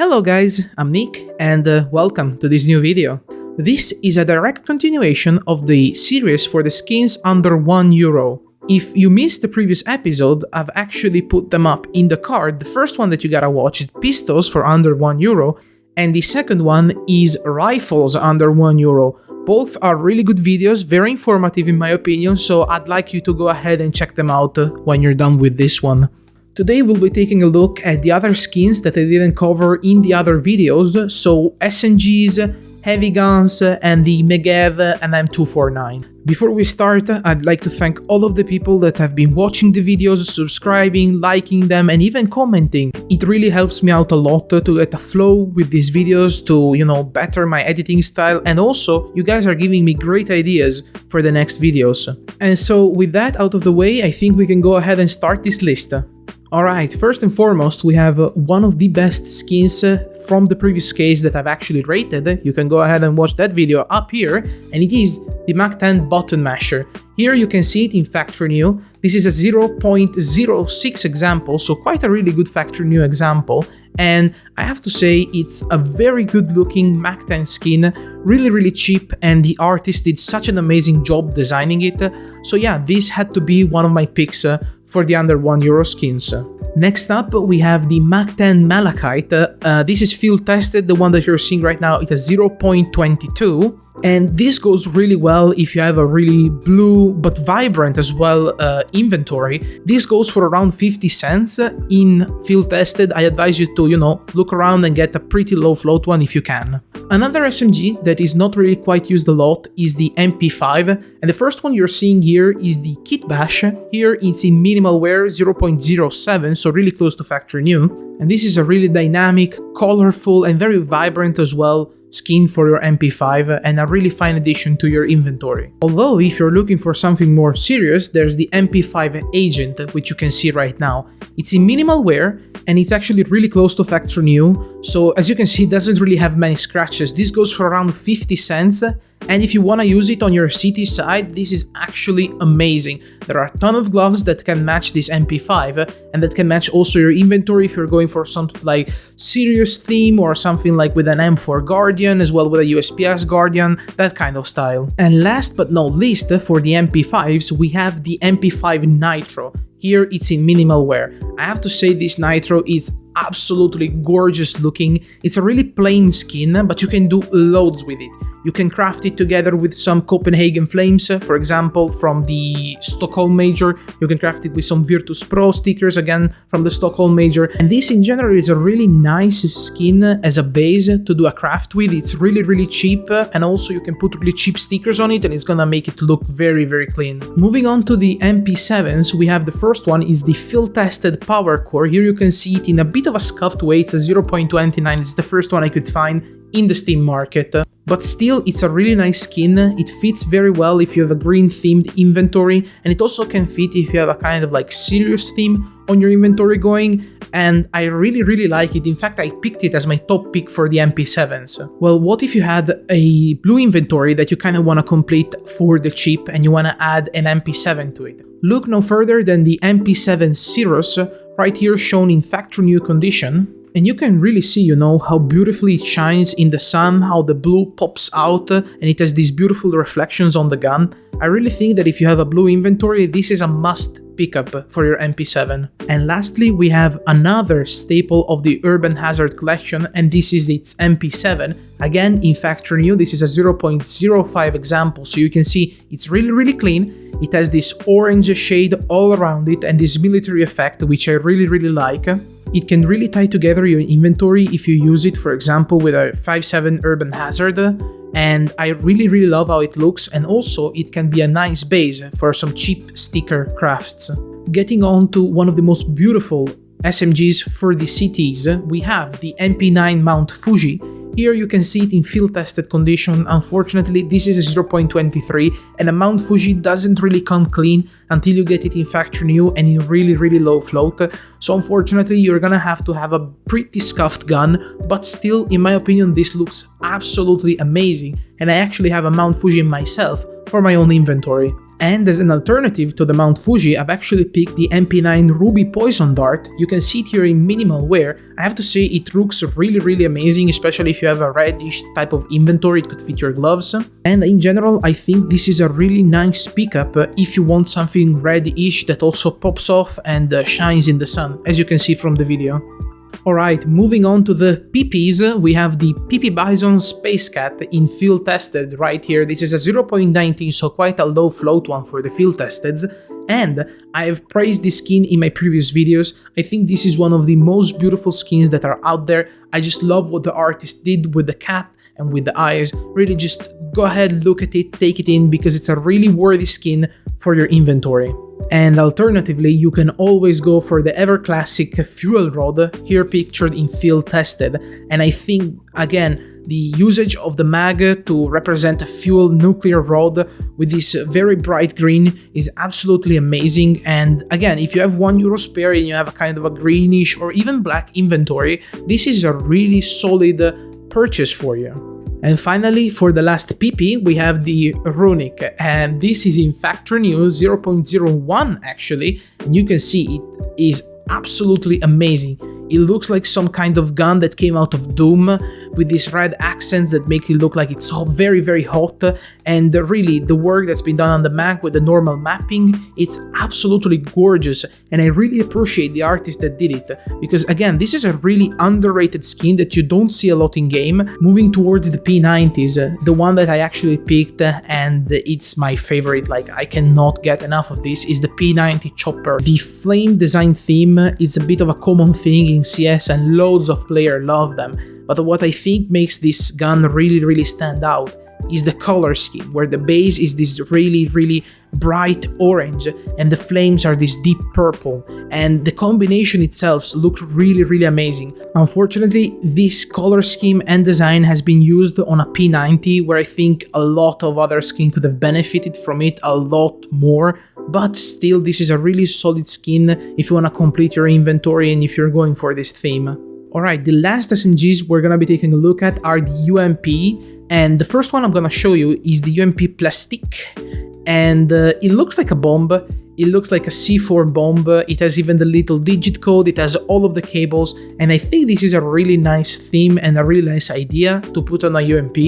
Hello guys, I'm Nick and welcome to this new video. This is a direct continuation of the series for the skins under €1. If you missed the previous episode, I've actually put them up in the card. The first one that you gotta watch is pistols for under €1, and the second one is rifles under €1. Both are really good videos, very informative in my opinion, so I'd like you to go ahead and check them out when you're done with this one. Today we'll be taking a look at the other skins that I didn't cover in the other videos, so SMGs, heavy guns, and the Megev and M249. Before we start, I'd like to thank all of the people that have been watching the videos, subscribing, liking them, and even commenting. It really helps me out a lot to get a flow with these videos, to, better my editing style, and also you guys are giving me great ideas for the next videos. And so with that out of the way, I think we can go ahead and start this list. Alright, first and foremost, we have one of the best skins from the previous case that I've actually rated. You can go ahead and watch that video up here, and it is the Mach 10 button masher. Here you can see it in factory new. This is a 0.06 example, so quite a really good factory new example. And I have to say, it's a very good looking Mach 10 skin, really cheap, and the artist did such an amazing job designing it. So yeah, this had to be one of my picks for the under €1 skins. Next up, we have the Mach 10 Malachite. This is field tested, the one that you're seeing right now, it has 0.22. And this goes really well if you have a really blue but vibrant as well inventory. This goes for around 50 cents in field tested. I advise you to, look around and get a pretty low float one if you can. Another SMG that is not really quite used a lot is the MP5, and the first one you're seeing here is the Kit Bash. Here it's in minimal wear 0.07, so really close to factory new. And this is a really dynamic, colorful, and very vibrant as well skin for your MP5 and a really fine addition to your inventory. Although if you're looking for something more serious, there's the MP5 Agent, which you can see right now. It's in minimal wear and it's actually really close to factory new, so as you can see it doesn't really have many scratches. This goes for around 50 cents, and if you want to use it on your city side, this is actually amazing. There are a ton of gloves that can match this MP5 and that can match also your inventory if you're going for something like serious theme or something like with an M4 Guardian as well with a USPS Guardian, that kind of style. And last but not least, for the MP5s, we have the MP5 Nitro. Here it's in minimal wear. I have to say this Nitro is absolutely gorgeous looking. It's a really plain skin, but you can do loads with it. You can craft it together with some Copenhagen Flames, for example, from the Stockholm Major. You can craft it with some Virtus Pro stickers, again, from the Stockholm Major. And this in general is a really nice skin as a base to do a craft with. It's really cheap, and also you can put really cheap stickers on it and it's gonna make it look very clean. Moving on to the MP7s, we have the first one is the field tested Power Core. Here you can see it in a bit of a scuffed way. It's a 0.29. It's the first one I could find in the Steam market. But still, it's a really nice skin. It fits very well if you have a green themed inventory, and it also can fit if you have a kind of like serious theme on your inventory going, and I really like it. In fact, I picked it as my top pick for the MP7s. Well, what if you had a blue inventory that you kind of want to complete for the cheap and you want to add an MP7 to it? Look no further than the MP7 Cirrus, right here shown in factory new condition. And you can really see, how beautifully it shines in the sun, how the blue pops out, and it has these beautiful reflections on the gun. I really think that if you have a blue inventory, this is a must pickup for your MP7. And lastly, we have another staple of the Urban Hazard collection, and this is its MP7. Again, in factory new, this is a 0.05 example, so you can see it's really clean. It has this orange shade all around it and this military effect, which I really like. It can really tie together your inventory if you use it, for example, with a 5.7 Urban Hazard, and I really love how it looks, and also it can be a nice base for some cheap sticker crafts. Getting on to one of the most beautiful SMGs for the cities, we have the MP9 Mount Fuji. Here you can see it in field tested condition. Unfortunately, this is a 0.23 and a Mount Fuji doesn't really come clean until you get it in factory new and in really low float. So unfortunately, you're gonna have to have a pretty scuffed gun, but still, in my opinion, this looks absolutely amazing. And I actually have a Mount Fuji myself for my own inventory. And as an alternative to the Mount Fuji, I've actually picked the MP9 Ruby Poison Dart. You can see it here in minimal wear. I have to say it looks really amazing, especially if you have a reddish type of inventory, it could fit your gloves. And in general, I think this is a really nice pickup if you want something reddish that also pops off and shines in the sun, as you can see from the video. Alright, moving on to the PPs, we have the PP Bison Space Cat in field tested right here. This is a 0.19, so quite a low float one for the field testeds. And I've praised this skin in my previous videos. I think this is one of the most beautiful skins that are out there. I just love what the artist did with the cat and with the eyes. Really just go ahead, look at it, take it in, because it's a really worthy skin for your inventory. And alternatively, you can always go for the ever classic fuel rod, here pictured in field tested. And I think, again, the usage of the mag to represent a fuel nuclear rod with this very bright green is absolutely amazing. And again, if you have €1 spare and you have a kind of a greenish or even black inventory, this is a really solid purchase for you. And finally, for the last PP, we have the Runic, and this is in factory news 0.01 actually, and you can see it is absolutely amazing. It looks like some kind of gun that came out of Doom, with these red accents that make it look like it's so very hot, and really the work that's been done on the mag with the normal mapping, it's absolutely gorgeous, and I really appreciate the artist that did it, because again, this is a really underrated skin that you don't see a lot in game. Moving towards the P90s, the one that I actually picked, and it's my favorite, like I cannot get enough of this, is the P90 Chopper. The flame design theme is a bit of a common thing in CS and loads of players love them. But what I think makes this gun really stand out is the color scheme, where the base is this really bright orange and the flames are this deep purple, and the combination itself looks really amazing. Unfortunately, this color scheme and design has been used on a P90, where I think a lot of other skin could have benefited from it a lot more. But still, this is a really solid skin if you want to complete your inventory and if you're going for this theme. Alright, the last SMGs we're gonna be taking a look at are the UMP, and the first one I'm gonna show you is the UMP Plastic, and it looks like a bomb. It looks like a C4 bomb, it has even the little digit code, it has all of the cables, and I think this is a really nice theme and a really nice idea to put on a UMP.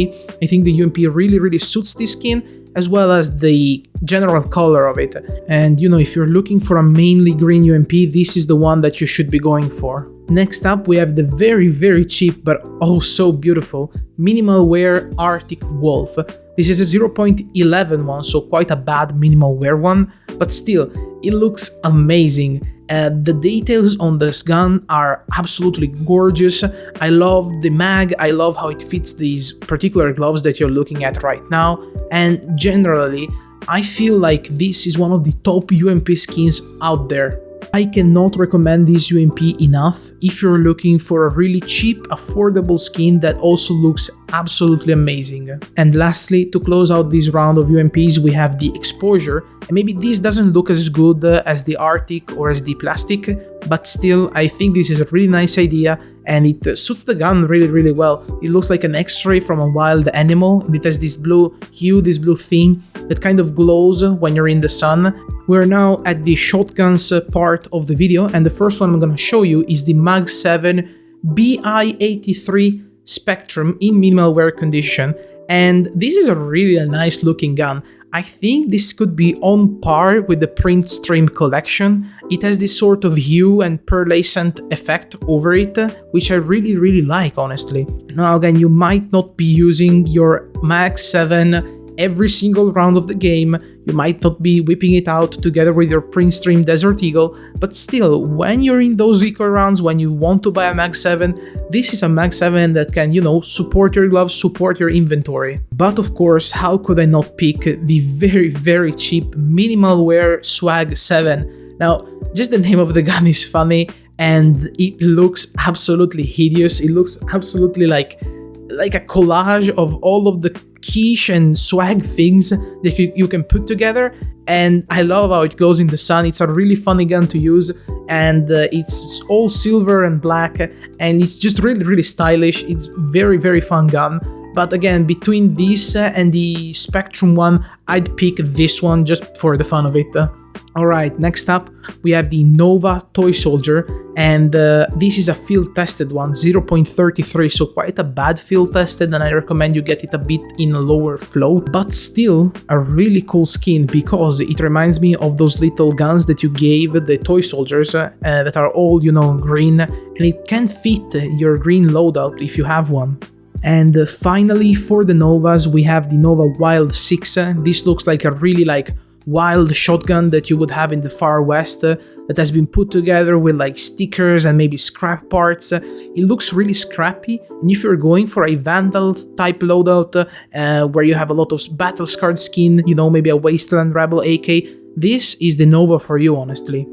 I think the UMP really suits this skin, as well as the general color of it. And you know, if you're looking for a mainly green UMP, this is the one that you should be going for. Next up, we have the very cheap but also beautiful minimal wear Arctic Wolf. This is a 0.11 one, so quite a bad minimal wear one, but still, it looks amazing. The details on this gun are absolutely gorgeous. I love the mag, I love how it fits these particular gloves that you're looking at right now, and generally, I feel like this is one of the top UMP skins out there. I cannot recommend this UMP enough if you're looking for a really cheap, affordable skin that also looks absolutely amazing. And lastly, to close out this round of UMPs, we have the Exposure, and maybe this doesn't look as good as the Arctic or as the Plastic, but still, I think this is a really nice idea, and it suits the gun really well. It looks like an X-ray from a wild animal, and it has this blue hue, this blue theme that kind of glows when you're in the sun. We're now at the shotguns part of the video, and the first one I'm gonna show you is the Mag 7 BI-83 Spectrum in minimal wear condition, and this is a really nice looking gun. I think this could be on par with the Print Stream collection. It has this sort of hue and pearlescent effect over it, which I really like, honestly. Now again, you might not be using your Mag 7 every single round of the game, you might not be whipping it out together with your Print Stream Desert Eagle, but still, when you're in those eco rounds, when you want to buy a Mag 7, this is a Mag 7 that can, you know, support your gloves, support your inventory. But of course, how could I not pick the very cheap minimal wear Swag 7? Now, just the name of the gun is funny, and it looks absolutely hideous. It looks absolutely like a collage of all of the quiche and swag things that you can put together, and I love how it glows in the sun. It's a really funny gun to use, and it's all silver and black, and it's just really stylish. It's very fun gun, but again, between this and the Spectrum one, I'd pick this one just for the fun of it. Alright, next up we have the Nova Toy Soldier, and this is a field tested one, 0.33, so quite a bad field tested, and I recommend you get it a bit in a lower float, but still a really cool skin because it reminds me of those little guns that you gave the toy soldiers that are all, you know, green, and it can fit your green loadout if you have one. And finally, for the Novas, we have the Nova Wild 6. This looks like a really wild shotgun that you would have in the Far West that has been put together with like stickers and maybe scrap parts. It looks really scrappy, and if you're going for a Vandal type loadout where you have a lot of battle scarred skin, you know, maybe a Wasteland Rebel AK, this is the Nova for you, honestly.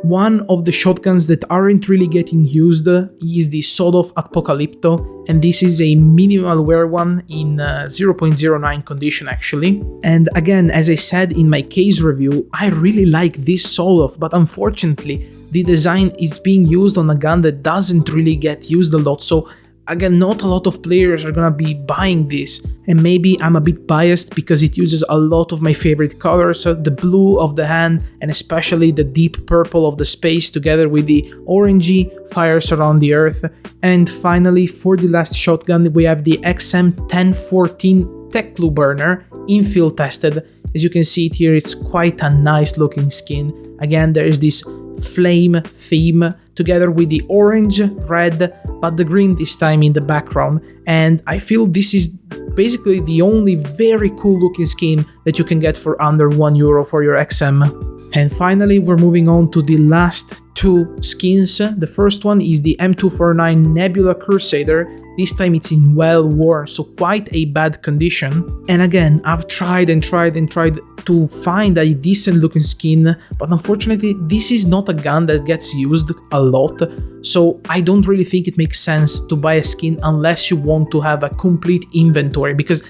One of the shotguns that aren't really getting used is the Sword of Apocalypto, and this is a minimal wear one in 0.09 condition actually. And again, as I said in my case review, I really like this Sword of, but unfortunately the design is being used on a gun that doesn't really get used a lot, so again, not a lot of players are gonna be buying this, and maybe I'm a bit biased because it uses a lot of my favorite colors, the blue of the hand and especially the deep purple of the space together with the orangey fires around the earth. And finally, for the last shotgun, we have the XM1014 Tech Glue Burner, infield tested. As you can see it here, it's quite a nice looking skin. Again, there is this flame theme together with the orange, red, but the green this time in the background, and I feel this is basically the only very cool looking skin that you can get for under €1 for your XM. And finally, we're moving on to the last two skins. The first one is the M249 Nebula Crusader. This time it's in well worn, so quite a bad condition. And again, I've tried to find a decent looking skin, but unfortunately this is not a gun that gets used a lot, so I don't really think it makes sense to buy a skin unless you want to have a complete inventory, because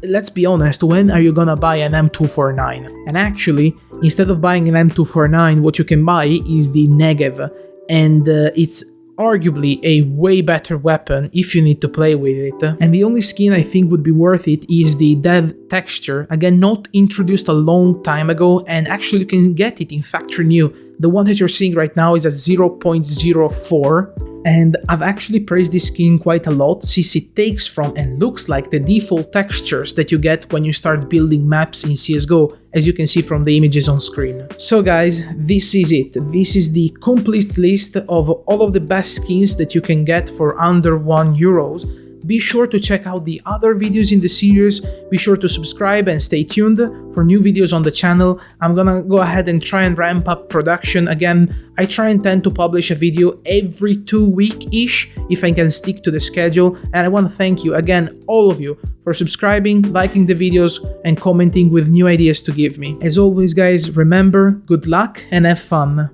let's be honest, when are you gonna buy an M249? And actually, instead of buying an M249, what you can buy is the Negev, and it's arguably a way better weapon if you need to play with it. And the only skin I think would be worth it is the Dev Texture, again not introduced a long time ago, and actually you can get it in factory new. The one that you're seeing right now is a 0.04, and I've actually praised this skin quite a lot since it takes from and looks like the default textures that you get when you start building maps in CSGO, as you can see from the images on screen. So guys, this is it. This is the complete list of all of the best skins that you can get for under €1. Be sure to check out the other videos in the series, be sure to subscribe and stay tuned for new videos on the channel. I'm gonna go ahead and try and ramp up production again. I try and tend to publish a video every 2 weeks-ish if I can stick to the schedule, and I want to thank you again, all of you, for subscribing, liking the videos and commenting with new ideas to give me. As always guys, remember, good luck and have fun.